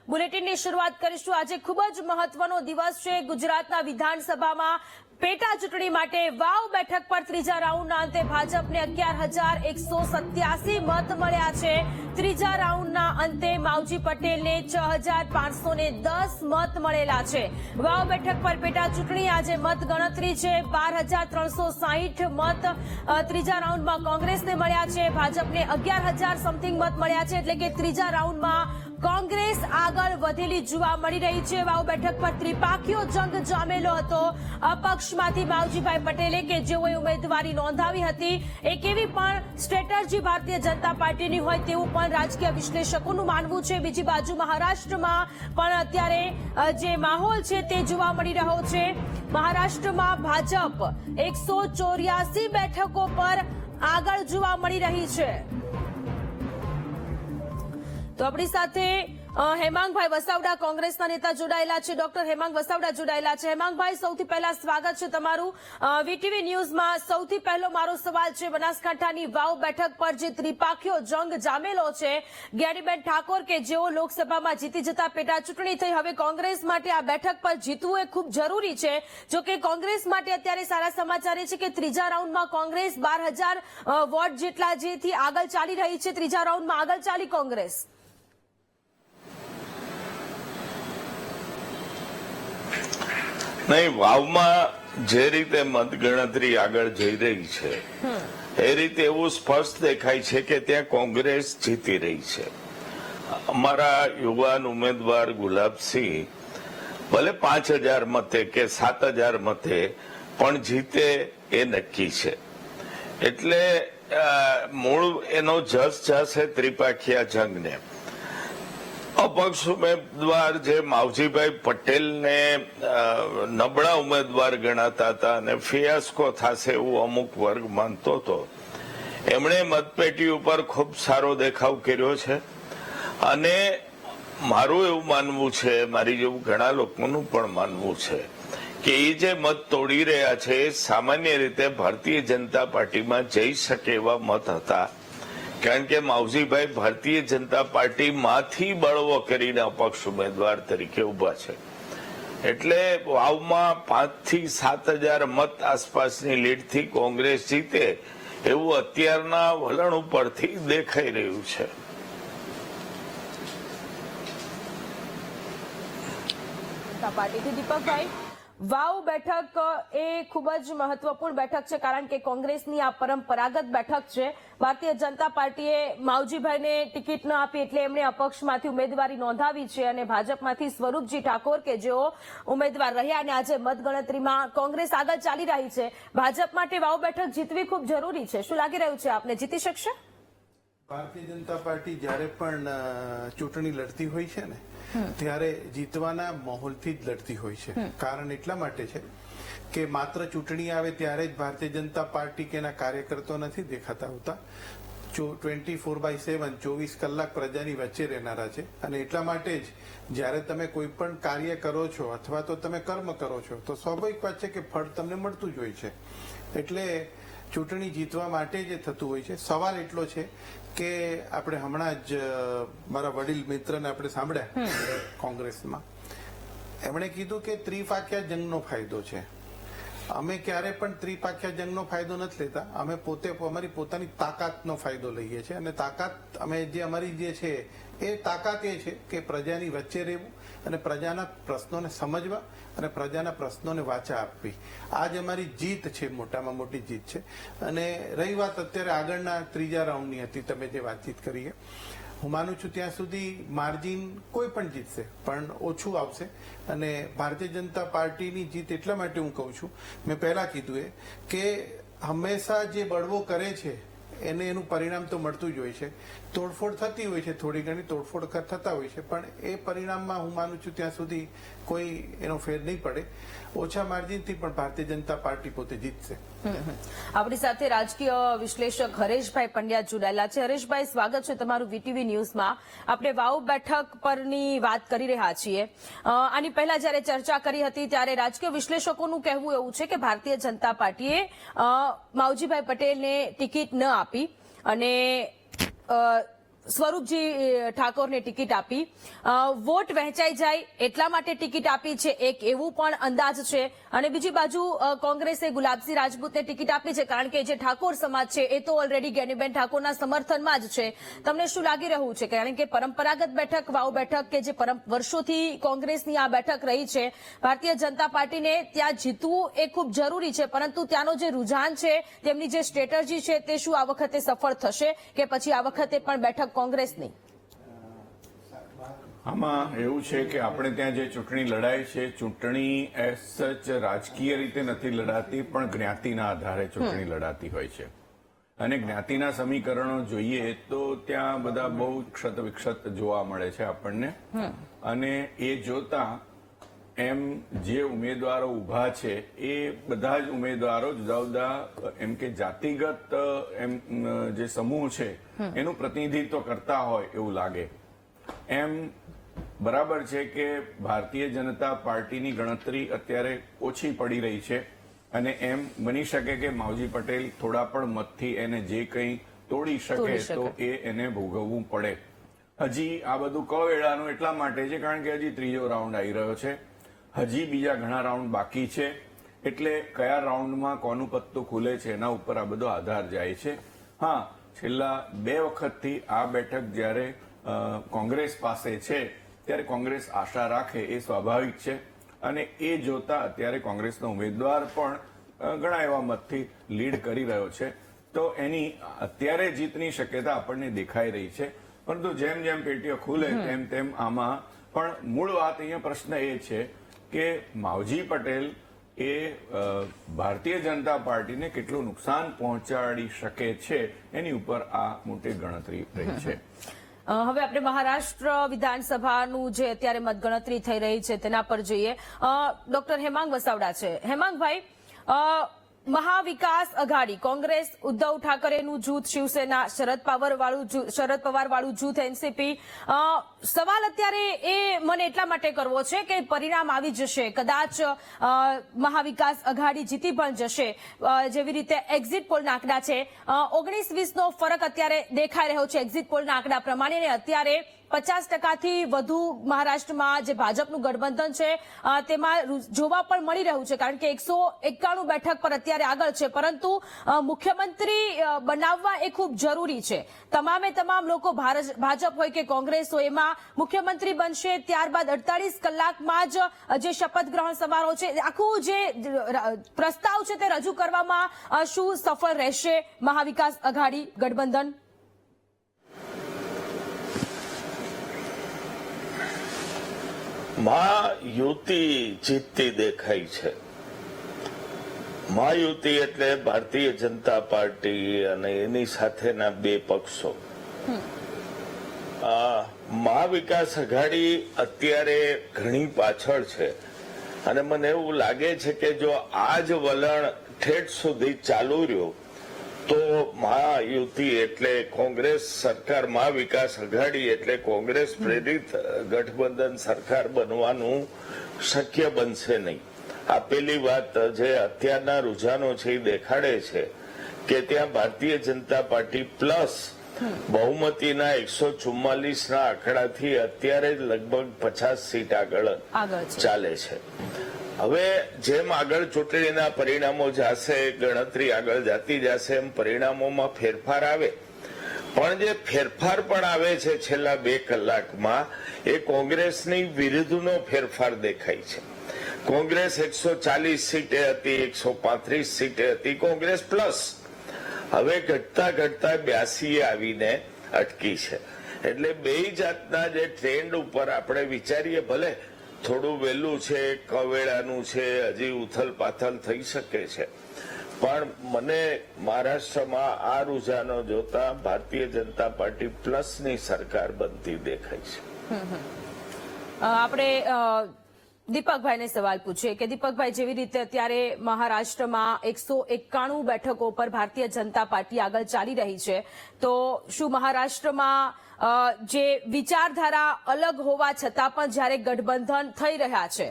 બુલેટિનની શરૂઆત કરીશું। આજે ખૂબ જ મહત્વનો દિવસ છે। ગુજરાતના વિધાનસભામાં પેટા ચૂંટણી માટે વાવ બેઠક પર ત્રીજા રાઉન્ડના અંતે ભાજપને 11,187 મત મળ્યા છે। ત્રીજા રાઉન્ડના અંતે માવજી પટેલને 6,510 મત મળેલા છે। વાવ બેઠક પર પેટા ચૂંટણી આજે મત ગણતરી છે। 12,360 મત ત્રીજા રાઉન્ડમાં કોંગ્રેસને મળ્યા છે। ભાજપને 11,000 સમથિંગ મત મળ્યા છે, એટલે કે ત્રીજા રાઉન્ડમાં કોંગ્રેસ આગળ વધેલી જોવા મળી રહી છે। વાવ બેઠક પર ત્રિપાખીયો જંગ જામેલો હતો। અપક્ષમાંથી માવજીભાઈ પટેલે કે જેઓએ ઉમેદવારી નોંધાવી હતી, એક એવી પણ સ્ટ્રેટેજી ભારતીય જનતા પાર્ટીની હોય તેવું પણ રાજકીય વિશ્લેષકોનું માનવું છે। બીજી બાજુ મહારાષ્ટ્રમાં પણ અત્યારે જે માહોલ છે તે જોવા મળી રહ્યો છે। મહારાષ્ટ્રમાં ભાજપ 184 બેઠકો પર આગળ જોવા મળી રહી છે। તો આપણી સાથે હેમાંગભાઈ વસાવડા કોંગ્રેસના નેતા જોડાયેલા છે। ડોક્ટર હેમાંગ વસાવડા જોડાયેલા છે। હેમાંગભાઈ, સૌથી પહેલા સ્વાગત છે તમારું વીટીવી ન્યૂઝમાં। સૌથી પહેલો મારો સવાલ છે, બનાસકાંઠાની વાવ બેઠક પર જે ત્રિપાખીયો જંગ જામેલો છે, જ્ઞાનીબેન ઠાકોર કે જેઓ લોકસભામાં જીતી જતા પેટા ચૂંટણી થઈ, હવે કોંગ્રેસ માટે આ બેઠક પર જીતવું એ ખૂબ જરૂરી છે। જો કે કોંગ્રેસ માટે અત્યારે સારા સમાચાર એ છે કે ત્રીજા રાઉન્ડમાં કોંગ્રેસ 12,000 વોટ જેટલા જેથી આગળ ચાલી રહી છે। ત્રીજા રાઉન્ડમાં આગળ ચાલી કોંગ્રેસ। નહીં, વાવમાં જે રીતે મતગણતરી આગળ જઈ રહી છે એ રીતે એવું સ્પષ્ટ દેખાય છે કે ત્યાં કોંગ્રેસ જીતી રહી છે। અમારા યુવાન ઉમેદવાર ગુલાબસિંહ ભલે 5,000 મતે કે 7,000 મતે પણ જીતે એ નક્કી છે। એટલે મૂળ એનો જસ છે ત્રિપાખીયા જંગને। અપક્ષ ઉમેદવાર જે માવજીભાઈ પટેલને નબળા ઉમેદવાર ગણાતા હતા અને ફિયાસ્કો થશે એવું અમુક વર્ગ માનતો હતો, એમણે મતપેટી ઉપર ખૂબ સારો દેખાવ કર્યો છે। અને મારું એવું માનવું છે, મારી જેવું ઘણા લોકોનું પણ માનવું છે કે એ જે મત તોડી રહ્યા છે એ સામાન્ય રીતે ભારતીય જનતા પાર્ટીમાં જઈ શકે એવા મત હતા, કારણ કે માવજીભાઈ ભારતીય જનતા પાર્ટીમાંથી બળવો કરીને અપક્ષ ઉમેદવાર તરીકે ઉભા છે। એટલે વાવમાં 5,000 થી 7,000 મત આસપાસની લીડથી કોંગ્રેસ જીતે એવું અત્યારના વલણ ઉપરથી દેખાઈ રહ્યું છે। પાર્ટીથી દીપકભાઈ, વાવ બેઠક એ ખૂબ જ મહત્વપૂર્ણ બેઠક છે, કારણ કે કોંગ્રેસની આ પરંપરાગત બેઠક છે। ભારતીય જનતા પાર્ટીએ માવજીભાઈને ટિકિટ ન આપી એટલે એમણે અપક્ષમાંથી ઉમેદવારી નોંધાવી છે અને ભાજપમાંથી સ્વરૂપજી ઠાકોર કે જેઓ ઉમેદવાર રહ્યા અને આજે મતગણતરીમાં કોંગ્રેસ આગળ ચાલી રહી છે। ભાજપ માટે વાવ બેઠક જીતવી ખૂબ જરૂરી છે। શું લાગી રહ્યું છે, આપને જીતી શકશે? ભારતીય જનતા પાર્ટી જ્યારે પણ ચૂંટણી લડતી હોય છે ને ત્યારે જીતવાના માહોલથી જ લડતી હોય છે। કારણ એટલા માટે છે કે માત્ર ચૂંટણી આવે ત્યારે જ ભારતીય જનતા પાર્ટી કે એના કાર્યકર્તાઓ નથી દેખાતા હોતા। 24/7 24 કલાક પ્રજાની વચ્ચે રહેનારા છે અને એટલા માટે જ જ્યારે તમે કોઈ પણ કાર્ય કરો છો અથવા તો તમે કર્મ કરો છો તો સ્વાભાવિક વાત છે કે ફળ તમને મળતું જ હોય છે। એટલે ચૂંટણી જીતવા માટે જે થતું હોય છે। સવાલ એટલો છે કે આપણે હમણાં જ મારા વડીલ મિત્રને આપણે સાંભળ્યા કોંગ્રેસમાં, એમણે કીધું કે ત્રિપાખીયા જંગનો ફાયદો છે। અમે ક્યારે પણ ત્રિપાખીયા જંગનો ફાયદો નથી લેતા, અમે પોતે અમારી પોતાની તાકાતનો ફાયદો લઈએ છીએ અને તાકાત અમે જે અમારી જે છે એ તાકાત એ છે કે પ્રજાની વચ્ચે રહેવું અને પ્રજાના પ્રશ્નોને સમજવા અને પ્રજાના પ્રશ્નોને વાચા આપવી, આ જ અમારી જીત છે, મોટામાં મોટી જીત છે। અને રહી વાત અત્યારે આગળના ત્રીજા રાઉન્ડની હતી, તમે જે વાતચીત કરીએ, હું માનું છું ત્યાં સુધી માર્જિન કોઈ પણ જીતશે પણ ઓછું આવશે અને ભારતીય જનતા પાર્ટીની જીત એટલા માટે હું કહું છું, મેં પહેલા કીધું એ કે હંમેશા જે બળવો કરે છે એને એનું પરિણામ તો મળતું જ હોય છે। તોડફોડ થતી હોય છે, થોડી ઘણી તોડફોડ થતા હોય છે, પણ એ પરિણામમાં હું માનું છું ત્યાં સુધી કોઈ એનો ફેર નહીં પડે। ઓછા માર્જિનથી પણ ભારતીય જનતા પાર્ટી પોતે જીતશે। આપણી સાથે રાજકીય વિશ્લેષક હરેશભાઈ પંડ્યા જોડાયેલા છે। હરેશભાઈ, સ્વાગત છે તમારું વીટીવી ન્યૂઝમાં। આપણે વાવ બેઠક પરની વાત કરી રહ્યા છીએ। આની પહેલા જયારે ચર્ચા કરી હતી ત્યારે રાજકીય વિશ્લેષકોનું કહેવું એવું છે કે ભારતીય જનતા પાર્ટીએ માવજીભાઈ પટેલને ટિકિટ ન આપી અને સ્વરૂપજી ઠાકોરને ટિકિટ આપી, વોટ વહેંચાઈ જાય એટલા માટે ટિકિટ આપી છે, એક એવું પણ અંદાજ છે. અને બીજી બાજુ કોંગ્રેસે ગુલાબસિંહ રાજપૂતને ટિકિટ આપી છે કારણ કે જે ઠાકોર સમાજ છે એ તો ઓલરેડી જ્ઞાનીબેન ઠાકોરના સમર્થનમાં જ છે. તમને શું લાગી રહ્યું છે? કારણ કે પરંપરાગત બેઠક વાવ બેઠક કે જે વર્ષોથી કોંગ્રેસની આ બેઠક રહી છે, ભારતીય જનતા પાર્ટીને ત્યાં જીતવું એ ખૂબ જરૂરી છે, પરંતુ ત્યાંનો જે રુઝાન છે, તેમની જે સ્ટ્રેટેજી છે તે શું આ વખતે સફળ થશે કે પછી આ વખતે પણ બેઠક કોંગ્રેસની? આમાં એવું છે કે આપણે ત્યાં જે ચૂંટણી લડાય છે, ચૂંટણી એઝ સચ રાજકીય રીતે નથી લડાતી, પણ જ્ઞાતિના આધારે ચૂંટણી લડાતી હોય છે. અને જ્ઞાતિના સમીકરણો જોઈએ તો ત્યાં બધા બહુ ક્ષત વિક્ષત જોવા મળે છે આપણને. અને એ જોતા એમ જે ઉમેદવારો ઉભા છે એ બધા જ ઉમેદવારો જુદા જુદા એમ કે જાતિગત એમ જે સમૂહ છે એનું પ્રતિનિધિત્વ કરતા હોય એવું લાગે. એમ બરાબર છે કે ભારતીય જનતા પાર્ટીની ગણતરી અત્યારે ઓછી પડી રહી છે અને એમ બની શકે કે માવજી પટેલ થોડા પણ મતથી એને જે કંઈ તોડી શકે તો એ એને ભોગવવું પડે. હજી આ બધું કવેળાનું એટલા માટે છે કારણ કે હજી ત્રીજો રાઉન્ડ આવી રહ્યો છે, હજી બીજા ઘણા રાઉન્ડ બાકી છે, એટલે કયા રાઉન્ડમાં કોનું પત્તું ખુલે છે એના ઉપર આ બધો આધાર જાય છે. હા, છેલ્લા 2 વખતથી આ બેઠક જ્યારે કોંગ્રેસ પાસે છે ત્યારે કોંગ્રેસ આશા રાખે એ સ્વાભાવિક છે. અને એ જોતા અત્યારે કોંગ્રેસનો ઉમેદવાર પણ ઘણા એવા મતથી લીડ કરી રહ્યો છે, તો એની અત્યારે જીતની શક્યતા આપણને દેખાઈ રહી છે. પરંતુ જેમ જેમ પેટીઓ ખુલે તેમ તેમ આમાં પણ મૂળ વાત અહીંયા પ્રશ્ન એ છે કે માવજી પટેલ એ ભારતીય જનતા પાર્ટીને કેટલું નુકસાન પહોંચાડી શકે છે એની ઉપર આ મોટી ગણતરી રહી છે. હવે આપણે મહારાષ્ટ્ર વિધાનસભાનું જે અત્યારે મતગણતરી થઈ રહી છે તેના પર જોઈએ. ડોક્ટર હેમાંગ વસાવડા છે. હેમાંગભાઈ, મહાવિકાસ અઘાડી કોંગ્રેસ, ઉદ્ધવ ઠાકરેનું જૂથ, શિવસેના, શરદ પવાર વાળું જૂથ એનસીપી, સવાલ અત્યારે એ મને એટલા માટે કરવો છે કે પરિણામ આવી જશે, કદાચ મહાવિકાસ અઘાડી જીતી પણ જશે, જેવી રીતે એક્ઝિટ પોલના આંકડા છે 19-20નો ફરક અત્યારે દેખાઈ રહ્યો છે એક્ઝિટ પોલના આંકડા પ્રમાણે. ને અત્યારે 50%થી વધુ મહારાષ્ટ્રમાં જે ભાજપનું ગઠબંધન છે તેમાં જોવા પણ મળી રહ્યું છે કારણ કે 191 બેઠક પર અત્યારે આગળ છે. પરંતુ મુખ્યમંત્રી બનાવવા એ ખૂબ જરૂરી છે. તમામે તમામ લોકો ભાજપ હોય કે કોંગ્રેસ હોય એમાં મુખ્યમંત્રી બનશે, ત્યારબાદ 48 કલાકમાં જ જે શપથ ગ્રહણ સમારોહ છે, આખું જે પ્રસ્તાવ છે તે રજૂ કરવામાં શું સફળ રહેશે મહાવિકાસ અઘાડી ગઠબંધન? મહાયુતિ જીતતી દેખાય છે. મહાયુતિ એટલે ભારતીય જનતા પાર્ટી અને એની સાથેના 2 પક્ષો. મહાવિકાસ અઘાડી અત્યારે ઘણી પાછળ છે અને મને એવું લાગે છે કે જો આ જ વલણ ઠેઠ સુધી ચાલુ રહ્યો તો મહાયુતિ એટલે કોંગ્રેસ સરકાર, મહાવિકાસ અઘાડી એટલે કોંગ્રેસ પ્રેરિત ગઠબંધન સરકાર બનવાનું શક્ય બનશે નહીં. આ પેલી વાત જે અત્યારના રૂઝાનો છે એ દેખાડે છે કે ત્યાં ભારતીય જનતા પાર્ટી પ્લસ બહુમતીના 144ના આંકડાથી અત્યારે લગભગ 50 સીટ આગળ ચાલે છે. હવે જેમ આગળ ચૂંટણીના પરિણામો જશે, ગણતરી આગળ જતી જશે, એમ પરિણામોમાં ફેરફાર આવે. પણ જે ફેરફાર પણ આવે છે છેલ્લા 2 કલાકમાં એ કોંગ્રેસની વિરુદ્ધનો ફેરફાર દેખાય છે. કોંગ્રેસ 140 સીટે હતી, 135 સીટે હતી કોંગ્રેસ પ્લસ, હવે ઘટતા ઘટતા 82 આવીને અટકી છે. એટલે 2 જાતના જે ટ્રેન્ડ ઉપર આપણે વિચારીએ, ભલે થોડું વહેલું છે, કવેળાનું છે, હજી ઉથલ પાથલ થઈ શકે છે, પણ મને મહારાષ્ટ્રમાં આ રૂઝાનો જોતા ભારતીય જનતા પાર્ટી પ્લસની સરકાર બનતી દેખાય છે. આપણે દીપકભાઈને સવાલ પૂછીએ કે દીપકભાઈ, જેવી રીતે અત્યારે મહારાષ્ટ્રમાં 191 બેઠકો પર ભારતીય જનતા પાર્ટી આગળ ચાલી રહી છે, તો શું મહારાષ્ટ્રમાં જે વિચારધારા અલગ હોવા છતાં પણ જ્યારે ગઠબંધન થઈ રહ્યા છે,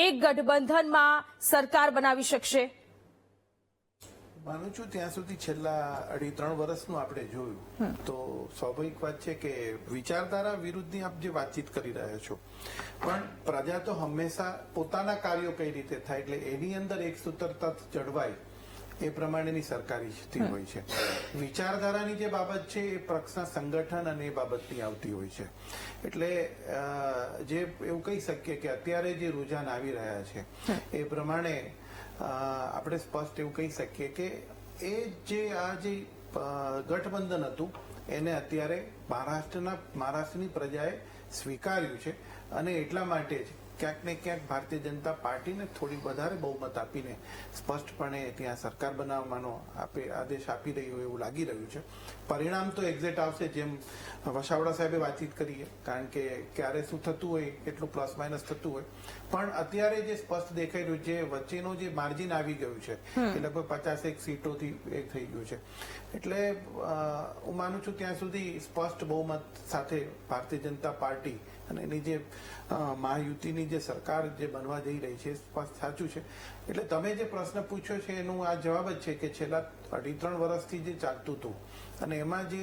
એક ગઠબંધનમાં સરકાર બનાવી શકશે? માનું છું ત્યાં સુધી છેલ્લા 2.5-3 વર્ષનું આપણે જોયું તો સ્વાભાવિક વાત છે કે વિચારધારા વિરુદ્ધની આપ જે વાતચીત કરી રહ્યા છો, પણ પ્રજા તો હંમેશા પોતાના કાર્યો કઈ રીતે થાય એટલે એની અંદર એક સૂત્રતા જળવાય એ પ્રમાણેની સરકારી હોય છે. વિચારધારાની જે બાબત છે એ પક્ષના સંગઠન અને એ બાબતની આવતી હોય છે. એટલે જે એવું કહી શકીએ કે અત્યારે જે રૂઝાન આવી રહ્યા છે એ પ્રમાણે આપણે સ્પષ્ટ એવું કહી શકીએ કે એ જે આ જે ગઠબંધન હતું એને અત્યારે મહારાષ્ટ્રની પ્રજાએ સ્વીકાર્યું છે અને એટલા માટે જ ક્યાંક ને ક્યાંક ભારતીય જનતા પાર્ટીને થોડી વધારે બહુમત આપીને સ્પષ્ટપણે ત્યાં સરકાર બનાવવાનો આદેશ આપી રહ્યું એવું લાગી રહ્યું છે. પરિણામ તો એક્ઝેક્ટ આવશે જેમ વસાવડા સાહેબે વાતચીત કરીએ, કારણ કે ક્યારે શું થતું હોય કેટલું પ્લસ માઇનસ થતું હોય, પણ અત્યારે જે સ્પષ્ટ દેખાઈ રહ્યું છે વચ્ચેનો જે માર્જિન આવી ગયું છે એ લગભગ 51 સીટોથી એ થઈ ગયું છે. એટલે હું માનું છું ત્યાં સુધી સ્પષ્ટ બહુમત સાથે ભારતીય જનતા પાર્ટી અને એની જે મહાયુતિની જે સરકાર જે બનવા જઈ રહી છે સ્પષ્ટ સાચું છે. એટલે તમે જે પ્રશ્ન પૂછ્યો છે એનું આ જવાબ જ છે કે છેલ્લા 2.5-3 વર્ષથી જે ચાલતું હતું અને એમાં જે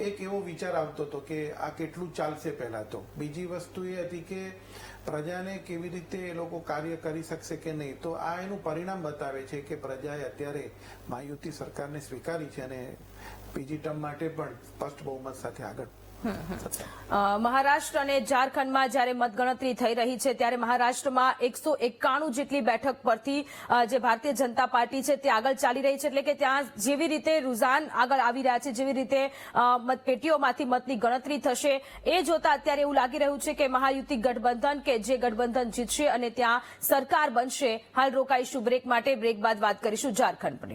એક એવો વિચાર આવતો હતો કે આ કેટલું ચાલશે. પહેલા તો બીજી વસ્તુ એ હતી કે પ્રજાને કેવી રીતે એ લોકો કાર્ય કરી શકશે કે નહીં. તો આ એનું પરિણામ બતાવે છે કે પ્રજાએ અત્યારે મહાયુતિ સરકારને સ્વીકારી છે અને બીજી ટર્મ માટે પણ સ્પષ્ટ બહુમત સાથે આગળ. મહારાષ્ટ્ર અને ઝારખંડમાં જ્યારે મતગણતરી થઈ રહી છે ત્યારે મહારાષ્ટ્રમાં 191 જેટલી બેઠક પરથી જે ભારતીય જનતા પાર્ટી છે તે આગળ ચાલી રહી છે. એટલે કે ત્યાં જેવી રીતે રૂઝાન આગળ આવી રહ્યા છે, જેવી રીતે મતપેટીઓમાંથી મતની ગણતરી થશે એ જોતા અત્યારે એવું લાગી રહ્યું છે કે મહાયુતિ ગઠબંધન કે જે ગઠબંધન જીતશે અને ત્યાં સરકાર બનશે. હાલ રોકાઈશું બ્રેક માટે, બ્રેક બાદ વાત કરીશું ઝારખંડ પર.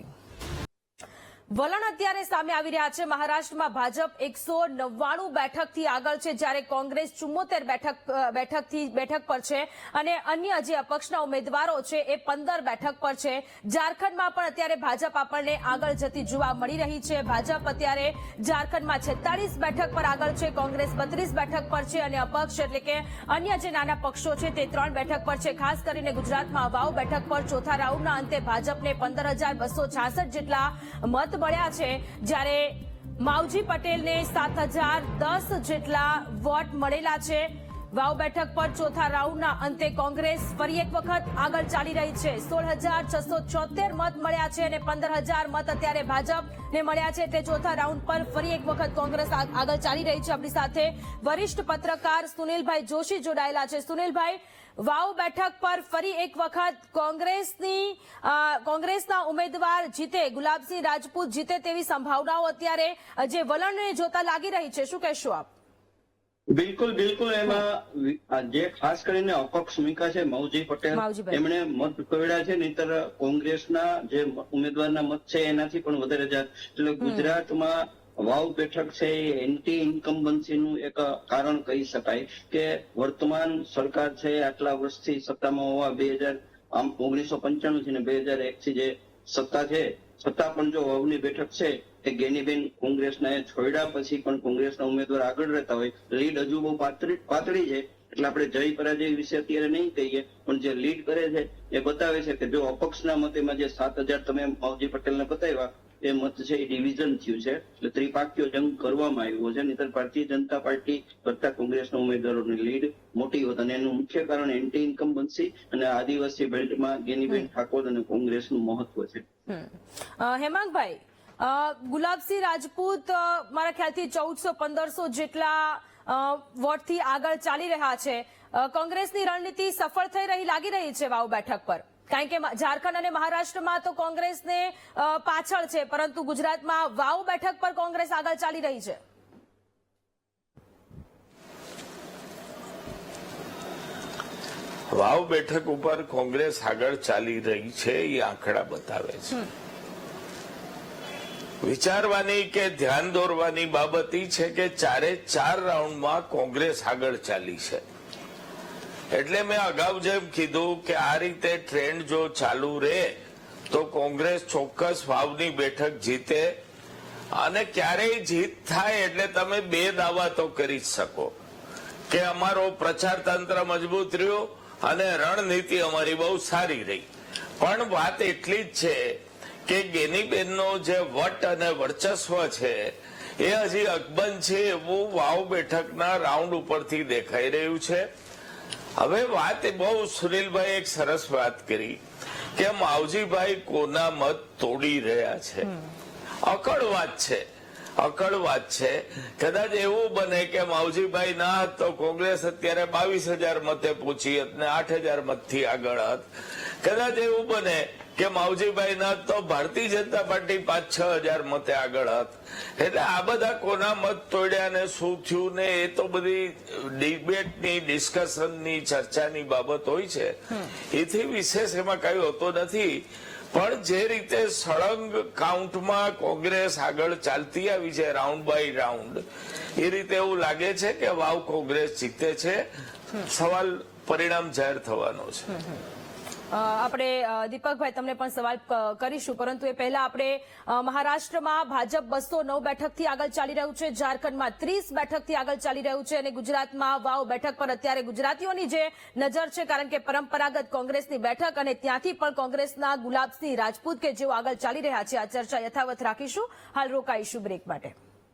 વલણ અત્યારે સામે આવી રહ્યા છે. મહારાષ્ટ્રમાં ભાજપ 199 બેઠકથી આગળ છે, જ્યારે કોંગ્રેસ 74 બેઠક પર છે અને અન્ય જે અપક્ષના ઉમેદવારો છે એ 15 બેઠક પર છે. ઝારખંડમાં પણ અત્યારે ભાજપ આપણને આગળ જતી જોવા મળી રહી છે. ભાજપ અત્યારે ઝારખંડમાં 46 બેઠક પર આગળ છે, કોંગ્રેસ 32 બેઠક પર છે અને અપક્ષ એટલે કે અન્ય જે નાના પક્ષો છે તે 3 બેઠક પર છે. ખાસ કરીને ગુજરાતમાં વાવ બેઠક પર ચોથા રાઉન્ડના અંતે ભાજપને 15,266 જેટલા મત મળ્યા છે, જ્યારે માવજી પટેલને 7,010 જેટલા વોટ મળેલા છે. વાવ બેઠક પર ચોથા રાઉન્ડના અંતે કોંગ્રેસ ફરી એક વખત આગળ ચાલી રહી છે. 16,676 મત મળ્યા છે અને 15,000 મત અત્યારે ભાજપને મળ્યા છે. તે ચોથા રાઉન્ડ પર ફરી એક વખત કોંગ્રેસ આગળ ચાલી રહી છે. આપણી સાથે વરિષ્ઠ પત્રકાર સુનિલભાઈ જોશી જોડાયેલા છે. સુનિલભાઈ, વાવ બેઠક પર ફરી એક વખત કોંગ્રેસના ઉમેદવાર જીતે, ગુલાબસિંહ રાજપૂત જીતે તેવી સંભાવનાઓ અત્યારે જે વલણને જોતા લાગી રહી છે, શું કહેશો આપ? બિલકુલ એમાં જે ખાસ કરીને અપક્ષ ભૂમિકા છે માવજી પટેલ, એમણે મત કર્યા છે. નહીતર કોંગ્રેસના જે ઉમેદવારના મત છે એનાથી પણ વધારે જાત. એટલે ગુજરાતમાં વાવ બેઠક છે એ એન્ટી ઇન્કમ્બન્સીનું એક કારણ કહી શકાય કે વર્તમાન સરકાર છે આટલા વર્ષથી સત્તામાં હોવા 1995 થી ને 2001 થી જે સત્તા છે, છતાં પણ જો વાવની બેઠક છે એ ગેનીબેન કોંગ્રેસના છોડ્યા પછી પણ કોંગ્રેસના ઉમેદવાર આગળ રહેતા હોય. લીડ હજુ બહુ પાતળી છે એટલે આપણે જય પરાજય વિશે અત્યારે નહીં કહીએ, પણ જે લીડ કરે છે એ બતાવે છે કે જો અપક્ષના મતેમાં જે 7,000 તમે માવજી પટેલને બતાવ્યા એ મત છે એ ડિવિઝન થયું છે. એટલે ત્રિપાક્ષીય જંગ કરવામાં આવ્યો છે. નહીતર ભારતીય જનતા પાર્ટી કરતા કોંગ્રેસના ઉમેદવારોની લીડ મોટી હોત અને એનું મુખ્ય કારણ એન્ટી ઇન્કમ્બન્સી અને આદિવાસી બેલ્ટમાં ગેનીબેન ઠાકોર અને કોંગ્રેસનું મહત્વ છે. હેમાંગભાઈ, ગુલાબસિંહ રાજપૂત મારા ખ્યાલથી 1,400-1,500 જેટલા વોટથી આગળ ચાલી રહ્યા છે. કોંગ્રેસની રણનીતિ સફળ થઈ રહી લાગી રહી છે વાવ બેઠક પર, કારણ કે ઝારખંડ અને મહારાષ્ટ્રમાં તો કોંગ્રેસને પાછળ છે, પરંતુ ગુજરાતમાં વાવ બેઠક પર કોંગ્રેસ આગળ ચાલી રહી છે. વાવ બેઠક ઉપર કોંગ્રેસ આગળ ચાલી રહી છે એ આંકડા બતાવે છે. વિચારવાની કે ધ્યાન દોરવાની બાબત એ છે કે 4 રાઉન્ડમાં કોંગ્રેસ આગળ ચાલી છે. એટલે મેં અગાઉ જેમ કીધું કે આ રીતે ટ્રેન્ડ જો ચાલુ રહે તો કોંગ્રેસ ચોક્કસ વાવની બેઠક જીતે. અને ક્યારેય જીત થાય એટલે તમે 2 દાવા તો કરી જ શકો કે અમારો પ્રચાર તંત્ર મજબૂત રહ્યું અને રણનીતિ અમારી બહુ સારી રહી. પણ વાત એટલી જ છે કે ગેનીબેનનો જે વટ અને વર્ચસ્વ છે એ હજી અકબંધ છે એવું વાવ બેઠકના રાઉન્ડ ઉપરથી દેખાઈ રહ્યું છે. હવે વાત એ બહુ સુનિલભાઈ એક સરસ વાત કરી કે માવજીભાઈ કોના મત તોડી રહ્યા છે. અકળ વાત છે. કદાચ એવું બને કે માવજીભાઈ ના હોત તો કોંગ્રેસ અત્યારે 22,000 મતે પહોંચી હોત ને 8,000 મતથી આગળ હોત. કદાચ એવું બને કે માવજીભાઈ ના તો ભારતીય જનતા પાર્ટી 5-6 હજાર મતે આગળ હોત. એટલે આ બધા કોના મત તોડ્યા ને શું થયું ને એ તો બધી ડિબેટની ડિસ્કશનની ચર્ચાની બાબત હોય છે. એથી વિશેષ એમાં કઈ હોતો નથી. પણ જે રીતે સળંગ કાઉન્ટમાં કોંગ્રેસ આગળ ચાલતી આવી છે રાઉન્ડ બાય રાઉન્ડ, એ રીતે એવું લાગે છે કે વાવ કોંગ્રેસ જીતે છે. સવાલ પરિણામ જાહેર થવાનો છે. આપણે દીપકભાઈ તમને પણ સવાલ કરીશું, પરંતુ એ પહેલા આપણે મહારાષ્ટ્રમાં ભાજપ 209 બેઠકથી આગળ ચાલી રહ્યું છે, ઝારખંડમાં 30 બેઠકથી આગળ ચાલી રહ્યું છે અને ગુજરાતમાં વાવ બેઠક પર અત્યારે ગુજરાતીઓની જે નજર છે, કારણ કે પરંપરાગત કોંગ્રેસની બેઠક અને ત્યાંથી પણ કોંગ્રેસના ગુલાબસિંહ રાજપૂત કે જેઓ આગળ ચાલી રહ્યા છે. આ ચર્ચા યથાવત રાખીશું. હાલ રોકાઈશું બ્રેક માટે.